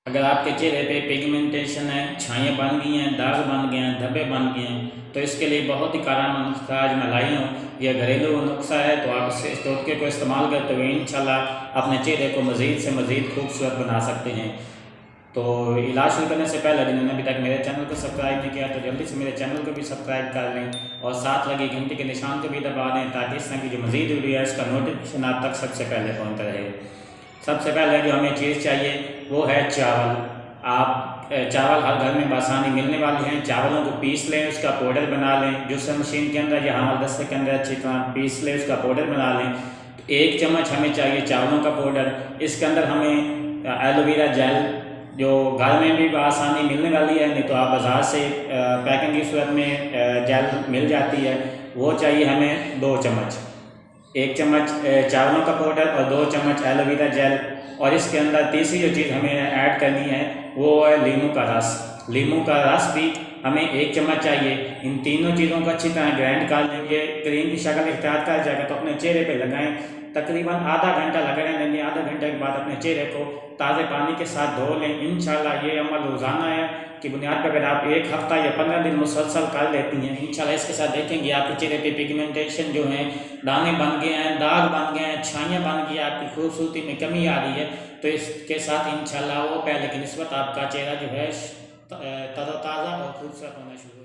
अगर आपके चेहरे पे पिगमेंटेशन है, छाइयाँ बन गई हैं, दाग बन गए हैं, धब्बे बन गए हैं, तो इसके लिए बहुत ही कारामा नुस्खा आज मैं लाई हूँ। यह घरेलू नुस्खा है, तो आप इस टोटके को इस्तेमाल करते हुए इंशाल्लाह अपने चेहरे को मज़ीद से मज़ीद खूबसूरत बना सकते हैं। तो इलाज शुरू करने से पहले जिन्होंने अभी तक मेरे चैनल को सब्सक्राइब नहीं किया तो जल्दी से मेरे चैनल को भी सब्सक्राइब कर लें और साथ लगी घंटी के निशान को भी दबा दें, ताकि इस तरह की जो मज़ीद वीडियो है उसका नोटिफिकेशन आप तक सबसे पहले पहुँचता रहे। सबसे पहले जो हमें चीज़ चाहिए वो है चावल। आप चावल हर घर में आसानी मिलने वाली हैं। चावलों को पीस लें, उसका पाउडर बना लें, जूसर मशीन के अंदर या हमालदस्ते के अंदर अच्छी तरह पीस लें, उसका पाउडर बना लें। तो 1 चम्मच हमें चाहिए चावलों का पाउडर। इसके अंदर हमें एलोवेरा जेल जो घर में भी आसानी मिलने वाली है, नहीं तो आप बाज़ार से पैकिंग की सूरत में जेल मिल जाती है, वो चाहिए हमें 2 चम्मच। 1 चम्मच चावलों का पाउडर और 2 चम्मच एलोवेरा जेल। और इसके अंदर तीसरी जो चीज़ हमें ऐड करनी है वो है लीमू का रस। लीमू का रस भी हमें 1 चम्मच चाहिए। इन तीनों चीज़ों को अच्छी तरह ग्राइंड कर लेंगे, क्रीम की शक्ल इख्तियार कर जाएगा तो अपने चेहरे पे लगाएं। तकरीबन आधा घंटा लगाने लेंगे। आधा घंटे के बाद अपने चेहरे को ताज़े पानी के साथ धो लें। इंशाल्लाह ये अमल रोज़ाना है की बुनियाद पर अगर आप 1 हफ्ता या 15 दिन मुसलसल कर लेती हैं, इंशाल्लाह इसके साथ देखेंगे आपके चेहरे पे पिगमेंटेशन जो है, दाने बन गए हैं, दाग बन गए हैं, छाइयाँ बन गई, आपकी खूबसूरती में कमी आ रही है। तो इसके साथ इंशाल्लाह वो पहले की निस्बत आपका चेहरा जो है तरोताज़ा और खूबसूरत होना शुरू